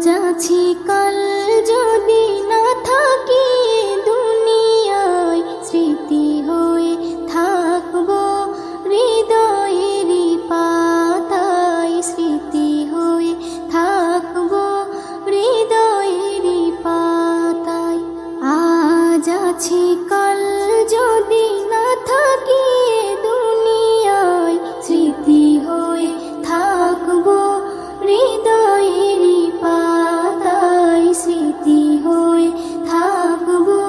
আছি কাল যদি না থাকি দুনিয়ায়, স্মৃতি হয়ে থাকবো হৃদয়েরই পাতায়, স্মৃতি হয়ে থাকবো হৃদয়েরই পাতায়। আজ আছি কাল যদি না থাকি দুনিয়ায়, স্মৃতি হয়ে থাকবো হৃদয়েরই পাতায়, স্মৃতি হয়ে থাকবো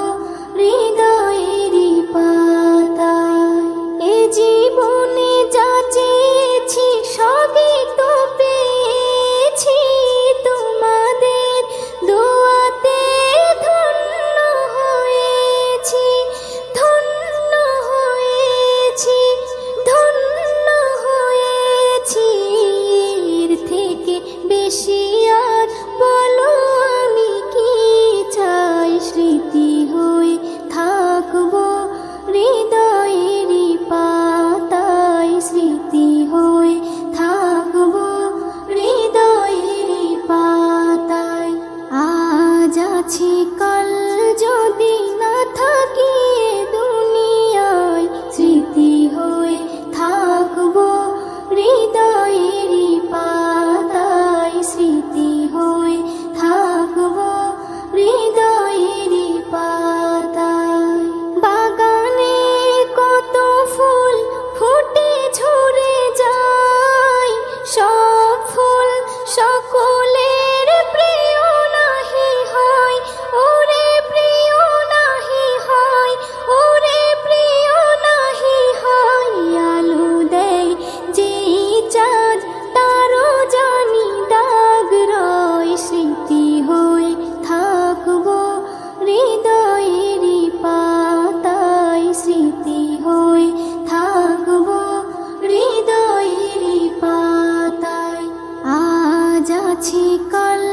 হৃদয়েরই পাতায়। এ জীবনে যা চেয়েছি সবই তো পেয়েছি, তোমাদের দোয়াতে ধন্য হয়েছি, ধন্য হয়েছি, ধন্য হয়েছি। এর থেকে বেশি আর বলো আমি কি চাই, স্মৃতি হয়ে থাকবো হৃদয়েরই পাতায়, স্মৃতি হয়ে থাকবো হৃদয়েরই পাতায়। আজ আছি কাল যদি না থাকি দুনিয়ায়, স্মৃতি হয়ে থাকবো হৃদয়েরই পাতায়, স্মৃতি হয়ে থাকবো হৃদয়েরই পাতায়। বাগানে কত ফুল ফুটে ঝরে যায়, সব ফুল সকলের প্রিয় নাহি হয়, ওরে প্রিয় নাহি হয়, ওরে প্রিয় নাহি হয়। আলো দেয় যেই চাঁদ তারও জানি দাগ রয়, স্মৃতি হয়ে থাকবো হৃদয়েরই পাতায়, স্মৃতি হয়ে থাকবো হৃদয়েরই পাতায়। আজ আছি কাল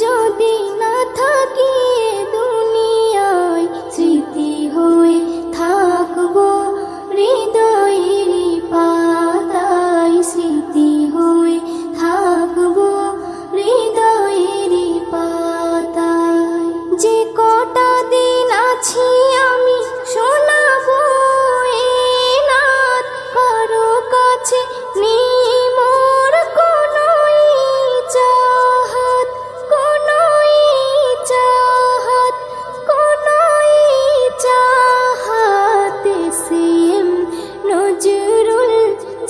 যদি না থাকি দুনিয়ায়, স্মৃতি হয়ে থাকবো হৃদয়েরই পাতায়, স্মৃতি হয়ে থাকবো হৃদয়েরই পাতায়। যে কটা দিন আছি আমি শোনাবো এ নাত, কারো কাছে নেই মোর কোনো চাহাত, কোনো চাহাত, কোনো চাহাত। সেম নজরুল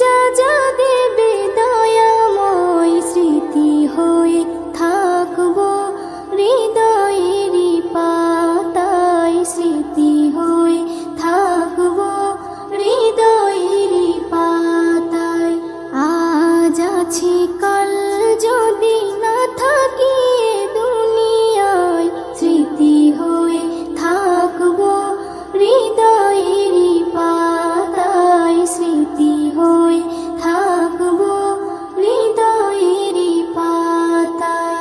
যা যা দেবে দয়াময়, স্মৃতি হয়ে থাকবো হৃদয়েরই পাতায়, স্মৃতি হয়ে থাকবো হৃদয়েরই পাতায়। আজ আছি কাল যদি না থাকি দুনিয়ায়, স্মৃতি হয়ে থাকবো হৃদয়েরই পাতায়, স্মৃতি হয়ে থাকবো হৃদয়েরই পাতায়।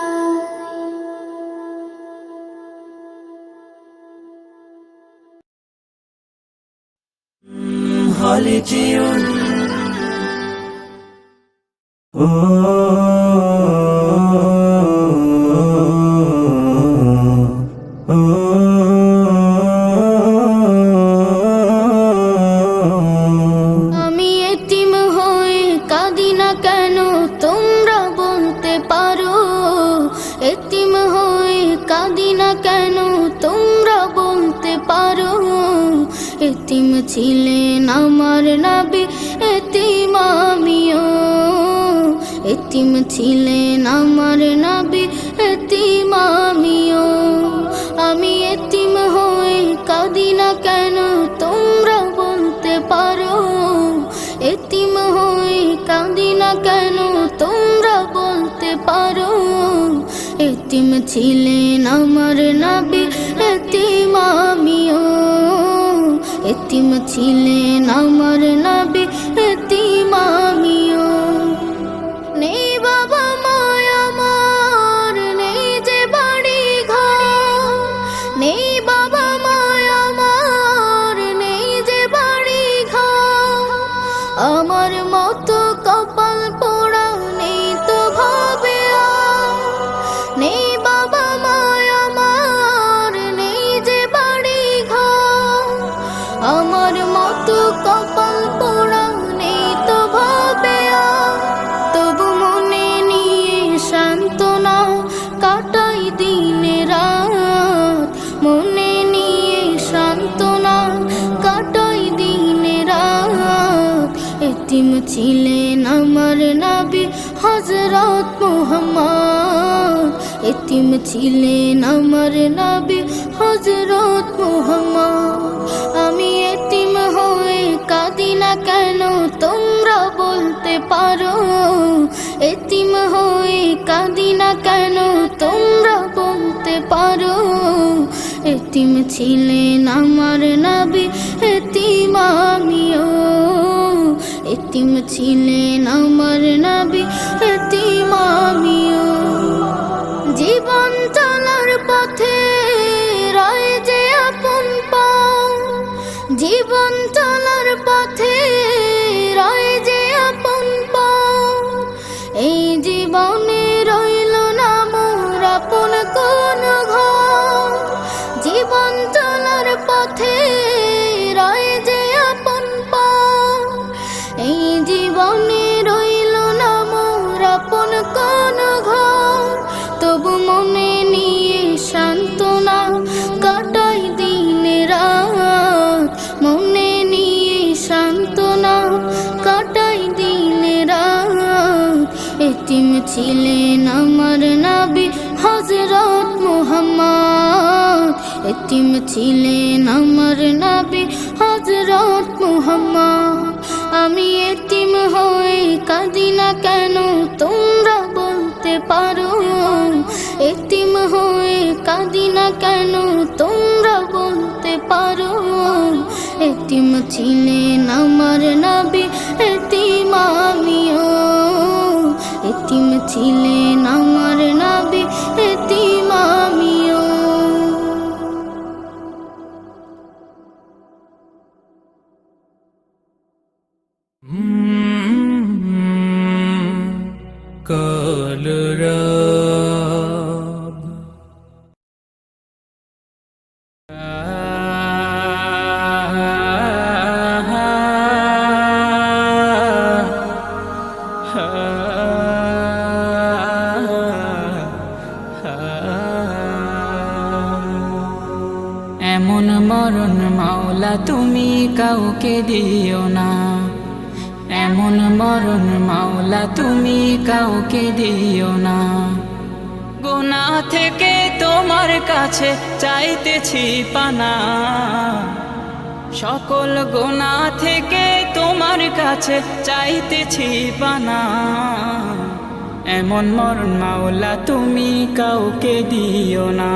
হলে যেও ও আমি এতিম হয়ে কাঁদি না কেন তোমরা বলতে পারো, এতিম হয়ে কাঁদি না কেন তোমরা বলতে পারো। এতিম ছিলেন আমার নবী, এতিম আমিও, এতিম ছিলেন আমার নবী, এতিম আমিও। আমি এতিম হয়ে কাঁদি না কেন তোমরা বলতে পারো, এতিম হয়ে কাঁদি না কেন তোমরা বলতে পারো। এতিম ছিলেন আমার নবী, এতিম আমিও, এতিম ছিলেন আমার নবী, এতিম আমিও। নেই বাবা মায় আমার, নেই যে বাড়ি ঘর, নেই বাবা মায় আমার, নেই যে বাড়ি ঘর। আমার মতো কপাল পোড়া নেই তো ভাবে আর, নেই ছিলেন আমার নবী হযরত মুহাম্মদ, এতিম ছিলেন আমার নবী হযরত মুহাম্মদ। আমি এতিম হয়ে কাঁদি না কেন তোমরা বলতে পারো, এতিম হয়ে কাঁদি না কেন তোমরা বলতে পারো। এতিম ছিলেন আমার নবী এতিম আমিও, এতিম ছিলেন আমার নবী এতিম আমিও। জীবন চলার পথে রয় যে আপন পাও, জীবন চলার পথে রয় যে আপন পাও। এই জীবনে রইল না মোর আপন কোন ঘর, জীবন চলার পথে রয় যে আপন পাও। এই জীবনে রইল না মোর আপন কোন ঘর, তবু মনে নিয়ে সান্ত্বনা কাটাই দিন রাত, মনে নিয়ে সান্ত্বনা কাটাই দিন রাত। এতিম ছিলেন আমার নবী হযরত মুহাম্মদ, এতিম ছিলেন আমার নবী হযরত মুহাম্মদ। আমি এতিম হয়ে কাঁদি না কেন তোমরা বলতে পারো, এতিম হয়ে কাঁদি না কেন তোমরা বলতে পারো। এতিম ছিলেন আমার নবী এতিম আমিও, এতিম ছিলেন আমার নবী এতিম আমিও। কলরব এমন মরণ মাওলা তুমি কাউকে দিও না, এমন মরণ মাওলা তুমি কাউকে দিও না। গুনাহ থেকে তোমার কাছে চাইতেছি পানা, সকল গুনাহ থেকে তোমার কাছে চাইতেছি পানা। এমন মরণ মাওলা তুমি কাউকে দিও না,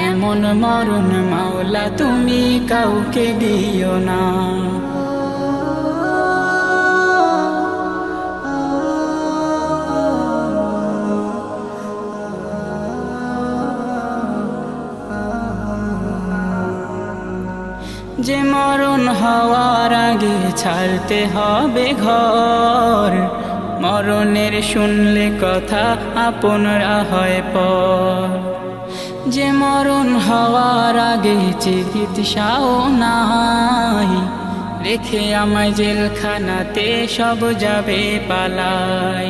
এমন মরণ মাওলা তুমি কাউকে দিও না। যে মরণ হওয়ার আগে ছাড়তে হবে ঘর, মরণের শুনলে কথা আপনরা হয় পর। যে মরণ হওয়ার আগে চিকিৎসাও নাই, রেখে আমায় জেলখানাতে সব যাবে পালাই।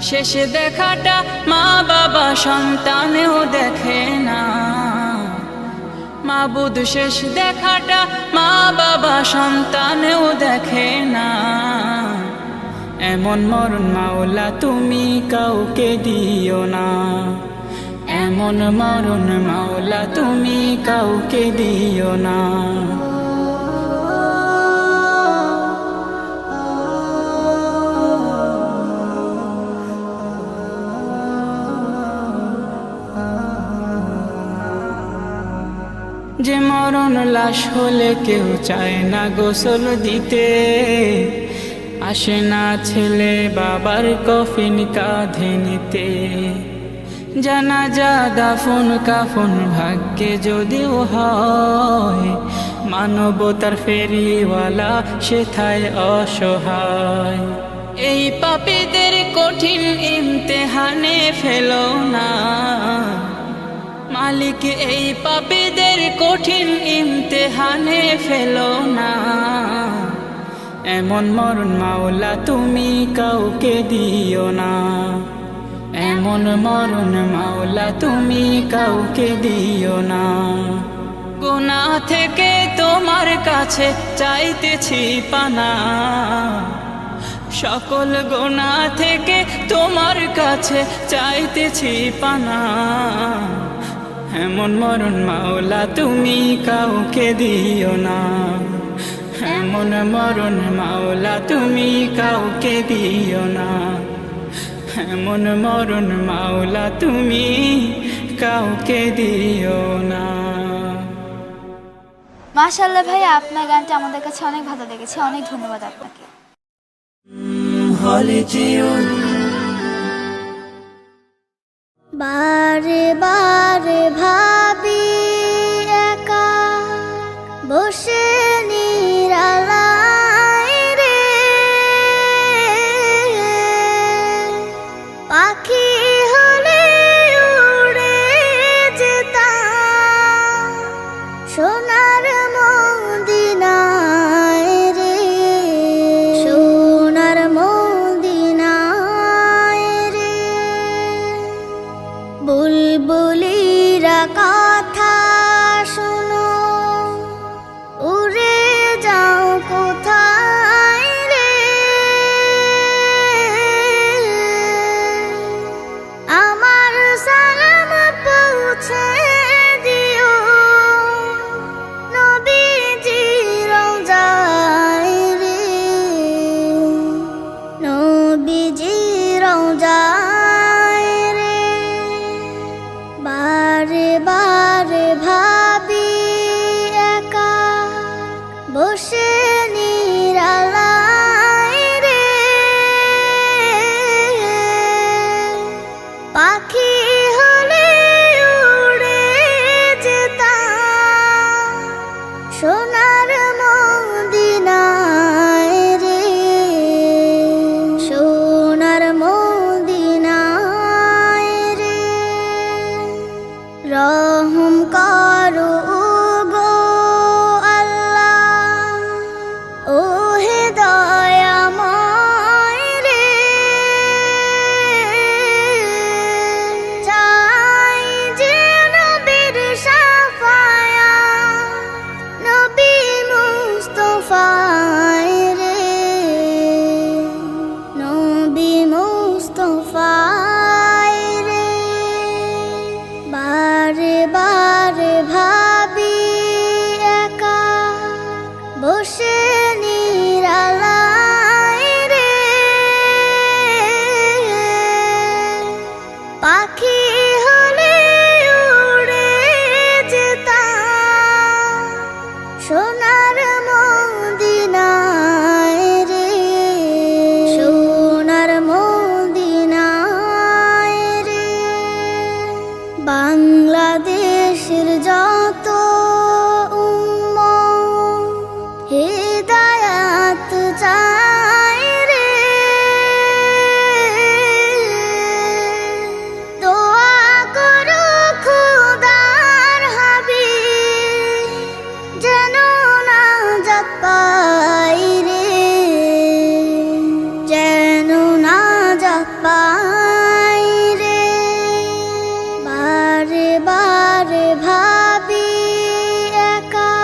শেষে দেখাটা মা বাবা সন্তানেও দেখে না, মাবুদ শেষ দেখাটা মা বাবা সন্তানেও দেখে না। এমন মরণ মাওলা তুমি কাউকে দিও না, এমন মরণ মাওলা তুমি কাউকে দিও না। যে মরণ লাশ হলে কেউ চায় না গোসল দিতে, আসে না ছেলে বাবার কফিন কাঁধে নিতে। জানাজা দাফন কাফন ভাগ্যে যদিও হয়, মানবতার ফেরিওয়ালা সেথায় অসহায়। এই পাপীদের কঠিন ইমতেহানে ফেলো না, মালিক এই পাপীদের কঠিন ইমতেহানে ফেলো না। এমন মরণ মাওলা তুমি কাউকে দিও না, এমন মরণ মাওলা তুমি কাউকে দিও না। গুনাহ থেকে তোমার কাছে চাইতেছি পানা, সকল গুনাহ থেকে তোমার কাছে চাইতেছি পানা। এমন মরণ মাওলা তুমি কাউকে দিও না, এমন মরণ মাওলা তুমি কাউকে দিও না, এমন মরণ মাওলা তুমি কাউকে দিও না। মাশাআল্লাহ ভাইয়া, আপনার গানটা আমাদের কাছে অনেক ভালো লেগেছে, অনেক ধন্যবাদ আপনাকে। বারে বারে ভাবি একা বসে নিরালায় রে, পাখি হলে উড়ে যেতাম সোনার মদিনায় রে, সোনার মদিনায় রে। বুলবুলিরা কথা শোনো, উড়ে যাও কোথায় রে, আমার সালাম পৌঁছে দিও নবীজি রওজায় রে, নবীজি রওজায় রে। বারে বারে ভাবি একা বসে নিরালায় রে, পাখি হলে উড়ে যেতাম সোনার মদিনায় রে, সোনার মদিনায় রে। রহম করো গো আল্লাহ, ও হে দয়াময় রে, চাই যে নবীর শাফায়াত, নবী মুস্তাফায় রে, নবী মুস্তাফায় রে। বারে বারে ভাবি একা বসে নিরালায় রে, পাখি হলে উড়ে যেতাম সোনার মদিনায় রে, সোনার মদিনায় রে। বাংলাদেশের যত উম্মত হিদায়াত চায় রে, দোয়া করো খোদার হাবিব যেন নাজাত পাই রে, যেন নাজাত পাই রে। বারে বারে ভাবি একা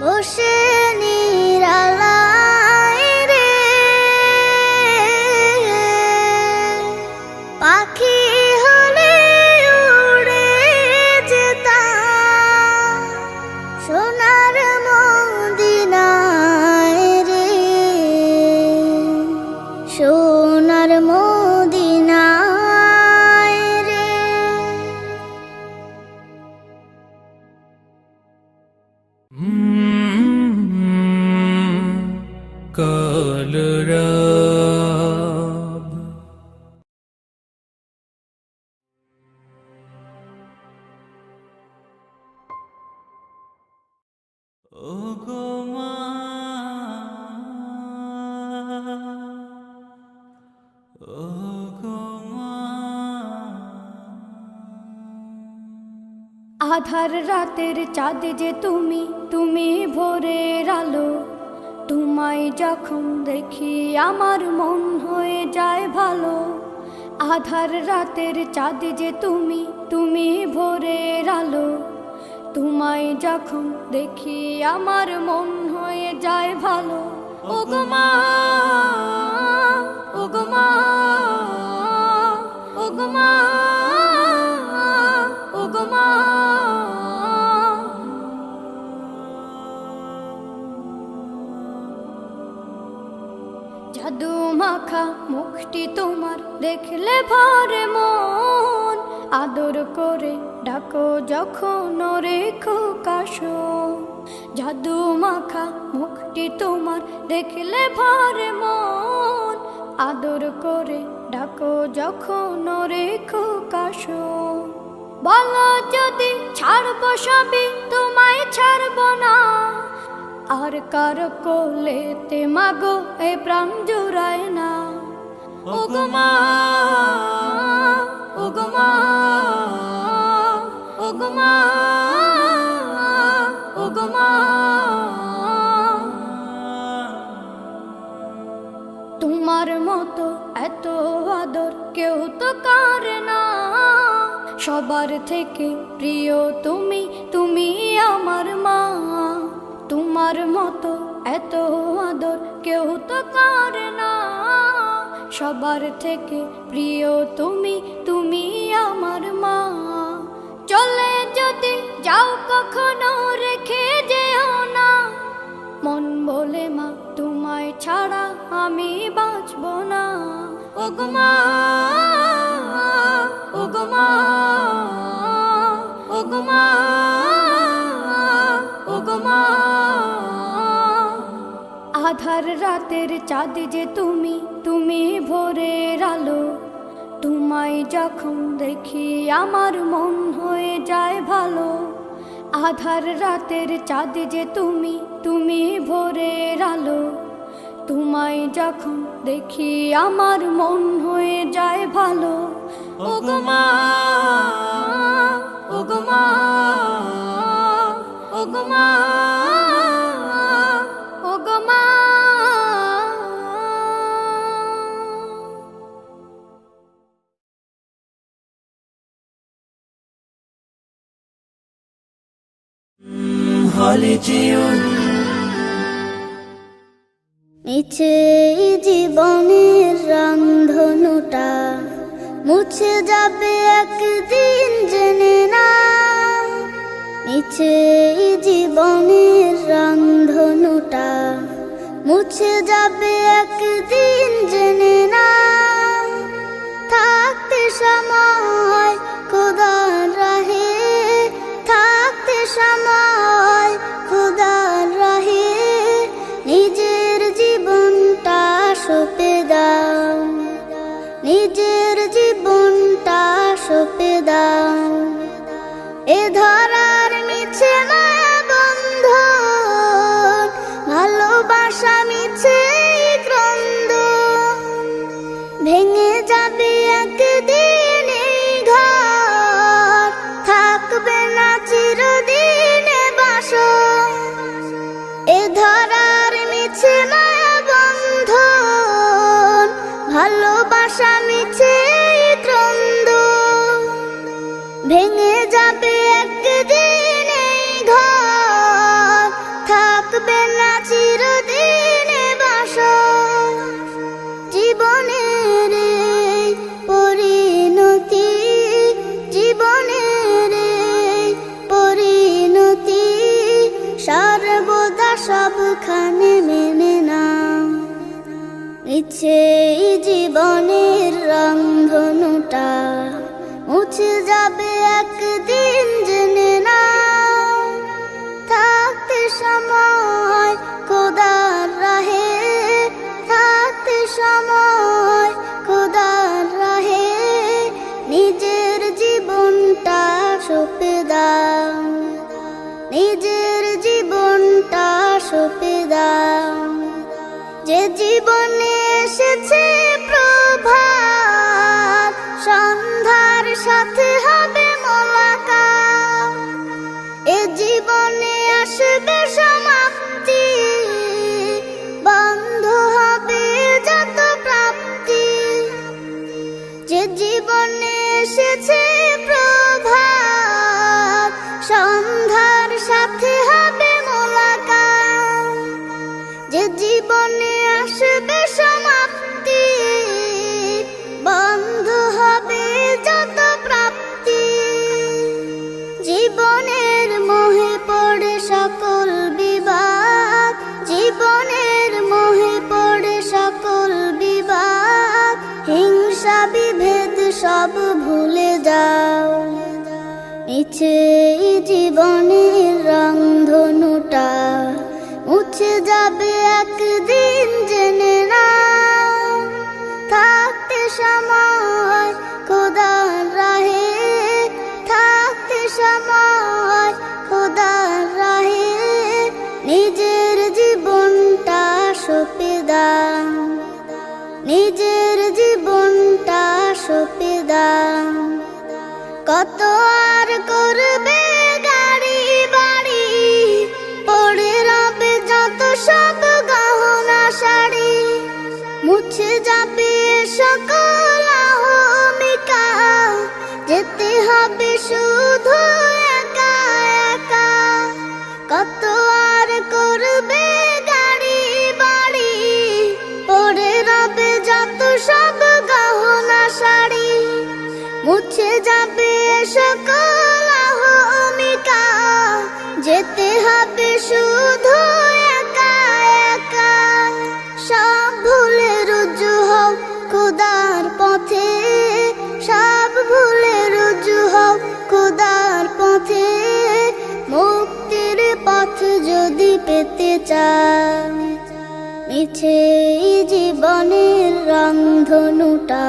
বসে নিরালায় রে, পাখি হলে উড়ে যেতাম সোনার মদিনায় রে, সোনার মদিনায় রে। কলরব ও গো মা, ও গো মা। আধার রাতের চাঁদ যে তুমি, তুমি ভোরের আলো, তোমায় যখন দেখি আমার মন হয়ে যায় ভালো। আধার রাতের চাঁদ যে তুমি, তুমি ভোরের আলো, তোমায় যখন দেখি আমার মন হয়ে যায় ভালো। ও গো মা, মা ওগো মা ওগো মা জাদু মাখা মুখটি তোমার দেখলে ভরে মন আদর করে ডাকো যখন রেখো কাশো জাদু মাখা মুখটি তোমার দেখলে ভরে মন আদর করে ডাকো যখন রেখো কাশো বলো যদি ছাড়বো সবই তোমায় ছাড়বো না আর কার কোলেতে মাগো এ প্রাণ জুড়ায় না ওগো মা ওগো মা ওগো মা ওগো মা তোমার মতো এত আদর কেউ তো করে না সবার থেকে প্রিয় তুমি তুমি আমার মা তোমার মতো এত আদর কেউ তো করে না সবার থেকে প্রিয় তুমি তুমি আমার মা চলে যদি যাও কখনো রেখে যেও না মন বলে মা তোমায় ছাড়া আমি বাঁচব না ওগো মা ওগো মা ওগো মা ওগো মা আধার রাতের চাঁদ যে তুমি তুমি ভোরের আলো তোমায় যখন দেখি আমার মন হয়ে যায় ভালো আধার রাতের চাঁদ যে তুমি তুমি ভোরের আলো তোমায় যখন দেখি আমার মন হয়ে যায় ভালো ওগো মা ওগো মা ওগো মা ওগো মা মিছে জীবনের রংধনুটা মুছে যাবে একদিন জেনে না মিছে জীবনের রংধনুটা মুছে যাবে একদিন জেনে না থাকতে সময় খোদার রাহে থাকতে সময় খোদার রাহে নিজের জীবনটা সঁপে দাও নিজের জীবনটা সঁপে দাও এ ধরার মিছে মায়া বন্ধন ভালোবাসা মিছে ক্রন্দন ভেঙে যাবে একদিন এই ঘর থাকবে না চিরদিনে বাসর এ ধরার মিছে মায়া বন্ধন ভালোবাসা মিছে ক্রন্দন ভেঙে যাবে একদিন এই ঘর থাকবে না চিরদিনে বাসর জীবনের এই পরিণতি জীবনের এই পরিণতি সর্বদা সবখানে মেনে না মিছে জীবনের রংধনুটা মুছে যাবে একদিন জেনে না থাকতে সময় খোদার রাহে থাকতে সময় খোদার রাহে নিজের জীবনটা সঁপে দাও নিজের জীবনটা সঁপে দাও যে জীবনে এসেছে প্রভাত সন্ধ্যার সাথে হবে মোলাকাত এ জীবনে আসবে সমাপ্তি বন্ধ হবে যত প্রাপ্তি যে জীবনে এসেছে প্রভাত সন্ধ্যার সাথে হবে মোলাকাত যে জীবনে আসবে সমাপ্তি ভুলে যাও, মিছে জীবনের রংধনুটা মুছে যাবে একদিন জেনে নাও। থাকতে সময় খোদার রাহে, থাকতে সময় খোদার রাহে, নিজের জীবনটা সঁপে দাও, নিজের জীবনটা সঁপে দাও। কত আর করবে গাড়ি বাড়ি, পড়ে রবে যত সব গহনা শাড়ি, মুছে যাবে সকল অহমিকা, যেতে হবে শুধু একা একা। কত আর করবে গাড়ি বাড়ি, পড়ে রবে যত সব গহনা শাড়ি, মুছে যাবে সকল অহমিকা, যেতে হবে শুধু একা একা। সব ভুলে রুজু হও খোদার পথে, সব ভুলে রুজু হও খোদার পথে, মুক্তির পথ যদি পেতে চাও, মিছে জীবনের রংধনুটা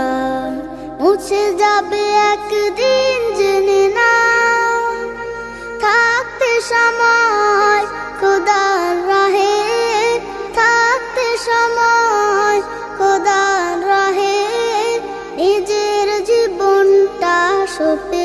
মুছে যাবে একদিন জেনে নাও। থাকতে সময় খোদার রাহে, থাকতে সময় খোদার রাহে, নিজের জীবনটা সঁপে